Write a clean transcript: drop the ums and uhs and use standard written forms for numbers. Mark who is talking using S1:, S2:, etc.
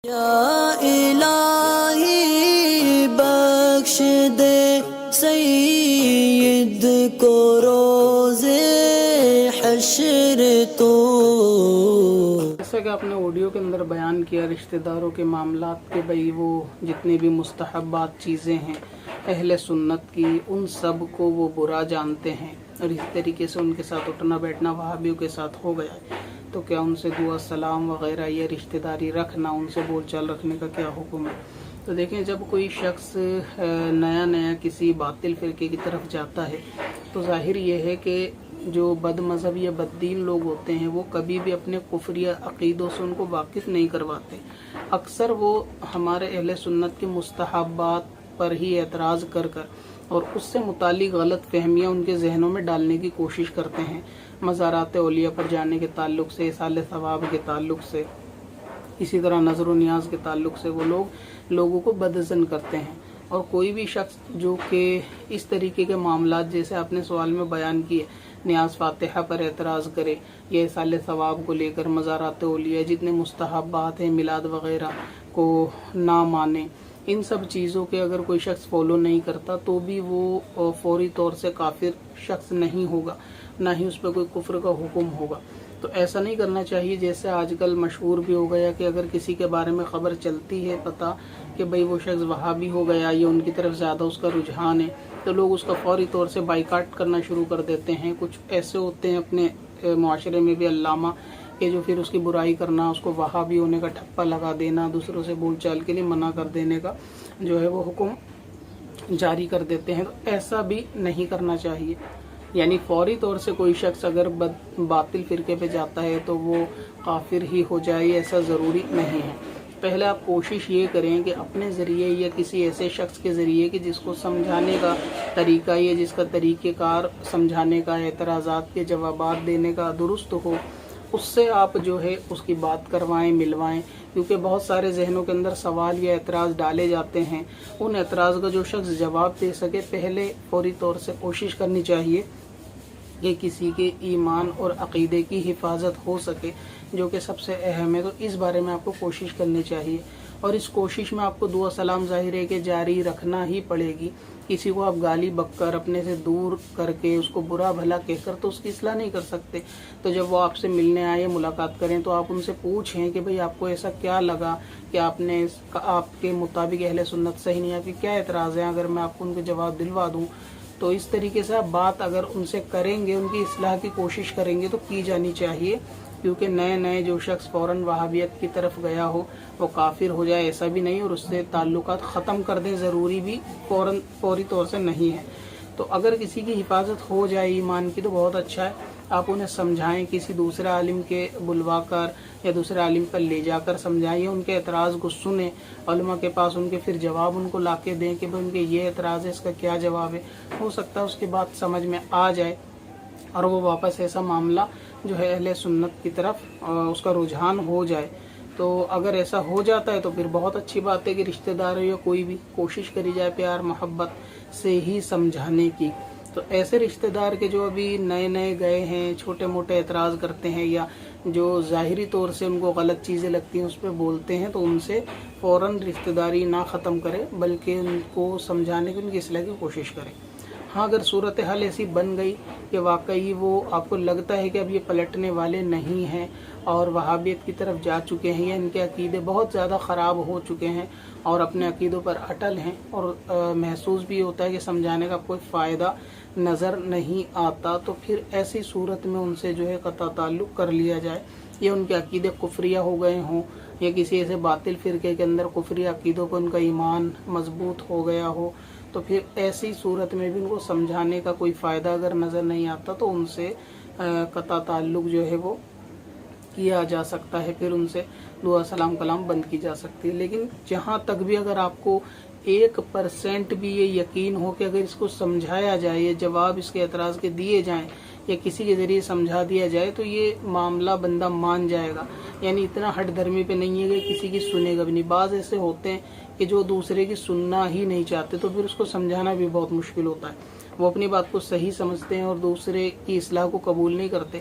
S1: یا الہی بخش دے سید کو روز حشر تو۔
S2: جیسا کہ آپ نے آڈیو کے اندر بیان کیا رشتہ داروں کے معاملات کے، بھئی وہ جتنی بھی مستحبات چیزیں ہیں اہل سنت کی، ان سب کو وہ برا جانتے ہیں، اور اس طریقے سے ان کے ساتھ اٹھنا بیٹھنا وہابیوں کے ساتھ ہو گیا ہے، تو کیا ان سے دعا سلام وغیرہ یا رشتہ داری رکھنا، ان سے بول چال رکھنے کا کیا حکم ہے؟ تو دیکھیں، جب کوئی شخص نیا کسی باطل فرقے کی طرف جاتا ہے تو ظاہر یہ ہے کہ جو بد مذہب یا بد دین لوگ ہوتے ہیں وہ کبھی بھی اپنے کفر یا عقیدوں سے ان کو واقف نہیں کرواتے، اکثر وہ ہمارے اہل سنت کے مستحبات پر ہی اعتراض کر اور اس سے متعلق غلط فہمیاں ان کے ذہنوں میں ڈالنے کی کوشش کرتے ہیں۔ مزارات اولیاء پر جانے کے تعلق سے، ایصال ثواب کے تعلق سے، اسی طرح نظر و نیاز کے تعلق سے وہ لوگوں کو بدظن کرتے ہیں، اور کوئی بھی شخص جو کہ اس طریقے کے معاملات جیسے آپ نے سوال میں بیان کیے، نیاز فاتحہ پر اعتراض کرے یا ایصال ثواب کو لے کر مزارات اولیاء جتنے مستحبات ہیں، میلاد وغیرہ کو نہ مانے، ان سب چیزوں کے اگر کوئی شخص فالو نہیں کرتا تو بھی وہ فوری طور سے کافر شخص نہیں ہوگا، نہ ہی اس پہ کوئی کفر کا حکم ہوگا۔ تو ایسا نہیں کرنا چاہیے، جیسے آج کل مشہور بھی ہو گیا کہ اگر کسی کے بارے میں خبر چلتی ہے پتہ کہ بھئی وہ شخص وہابی ہو گیا یا ان کی طرف زیادہ اس کا رجحان ہے، تو لوگ اس کا فوری طور سے بائیکاٹ کرنا شروع کر دیتے ہیں۔ کچھ ایسے ہوتے ہیں اپنے معاشرے میں بھی علامہ کہ جو پھر اس کی برائی کرنا، اس کو وہابی ہونے کا ٹھپا لگا دینا، دوسروں سے بول چال کے لیے منع کر دینے کا جو ہے وہ حکم جاری کر دیتے ہیں۔ تو ایسا بھی نہیں کرنا چاہیے، یعنی فوری طور سے کوئی شخص اگر باطل فرقے پہ جاتا ہے تو وہ کافر ہی ہو جائے، ایسا ضروری نہیں ہے۔ پہلے آپ کوشش یہ کریں کہ اپنے ذریعے یا کسی ایسے شخص کے ذریعے کہ جس کو سمجھانے کا طریقہ یا جس کا طریقہ کار سمجھانے کا، اعتراضات کے جوابات دینے کا درست ہو، اس سے آپ جو ہے اس کی بات کروائیں، ملوائیں، کیونکہ بہت سارے ذہنوں کے اندر سوال یا اعتراض ڈالے جاتے ہیں۔ ان اعتراض کا جو شخص جواب دے سکے، پہلے فوری طور سے کوشش کرنی چاہیے کہ کسی کے ایمان اور عقیدے کی حفاظت ہو سکے، جو کہ سب سے اہم ہے۔ تو اس بارے میں آپ کو کوشش کرنی چاہیے، اور اس کوشش میں آپ کو دعا سلام ظاہر ہے کہ جاری رکھنا ہی پڑے گی۔ کسی کو آپ گالی بک کر، اپنے سے دور کر کے، اس کو برا بھلا کہہ کر تو اس کی اصلاح نہیں کر سکتے۔ تو جب وہ آپ سے ملنے آئے، ملاقات کریں، تو آپ ان سے پوچھیں کہ بھئی آپ کو ایسا کیا لگا کہ آپ کے مطابق اہل سنت صحیح نہیں، آپ کی کیا اعتراض ہے، اگر میں آپ کو ان کے جواب دلوا دوں۔ تو اس طریقے سے آپ بات اگر ان سے کریں گے، ان کی اصلاح کی کوشش کریں گے تو کی جانی چاہیے، کیونکہ نئے جو شخص فوراً وہابیت کی طرف گیا ہو وہ کافر ہو جائے، ایسا بھی نہیں، اور اس سے تعلقات ختم کر دیں، ضروری بھی فوری طور سے نہیں ہے۔ تو اگر کسی کی حفاظت ہو جائے ایمان کی تو بہت اچھا ہے، آپ انہیں سمجھائیں، کسی دوسرے عالم کے بلوا کر یا دوسرے عالم پر لے جا کر سمجھائیں، ان کے اعتراض کو سنیں، علماء کے پاس ان کے پھر جواب ان کو لا کے دیں کہ ان کے یہ اعتراض ہے، اس کا کیا جواب ہے۔ ہو سکتا ہے اس کی بات سمجھ میں آ جائے اور وہ واپس ایسا معاملہ جو ہے اہل سنت کی طرف اس کا رجحان ہو جائے۔ تو اگر ایسا ہو جاتا ہے تو پھر بہت اچھی بات ہے کہ رشتہ دار یا کوئی بھی کوشش کری جائے پیار محبت سے ہی سمجھانے کی۔ تو ایسے رشتہ دار کے جو ابھی نئے گئے ہیں، چھوٹے موٹے اعتراض کرتے ہیں یا جو ظاہری طور سے ان کو غلط چیزیں لگتی ہیں اس پہ بولتے ہیں، تو ان سے فوراً رشتہ داری نہ ختم کرے، بلکہ ان کو سمجھانے کی، ان کی اصلاح کی کوشش کرے۔ ہاں، اگر صورتحال ایسی بن گئی کہ واقعی وہ آپ کو لگتا ہے کہ اب یہ پلٹنے والے نہیں ہیں اور وہابیت کی طرف جا چکے ہیں، یا ان کے عقیدے بہت زیادہ خراب ہو چکے ہیں اور اپنے عقیدوں پر اٹل ہیں، اور محسوس بھی ہوتا ہے کہ سمجھانے کا کوئی فائدہ نظر نہیں آتا، تو پھر ایسی صورت میں ان سے جو ہے قطع تعلق کر لیا جائے، یا ان کے عقیدے کفریہ ہو گئے ہوں یا کسی ایسے باطل فرقے کے اندر کفری عقیدوں کو ان کا ایمان مضبوط ہو گیا ہو، تو پھر ایسی صورت میں بھی ان کو سمجھانے کا کوئی فائدہ اگر نظر نہیں آتا تو ان سے قطع تعلق جو ہے وہ کیا جا سکتا ہے، پھر ان سے دعا سلام کلام بند کی جا سکتی ہے۔ لیکن جہاں تک بھی اگر آپ کو 1% بھی یہ یقین ہو کہ اگر اس کو سمجھایا جائے یا جواب اس کے اعتراض کے دیے جائیں یا کسی کے ذریعے سمجھا دیا جائے تو یہ معاملہ بندہ مان جائے گا، یعنی اتنا ہٹ دھرمی پہ نہیں ہے کہ کسی کی سنے گا بھی نہیں۔ بعض ایسے ہوتے ہیں کہ جو دوسرے کی سننا ہی نہیں چاہتے، تو پھر اس کو سمجھانا بھی بہت مشکل ہوتا ہے۔ وہ اپنی بات کو صحیح سمجھتے ہیں اور دوسرے کی اصلاح کو قبول نہیں کرتے،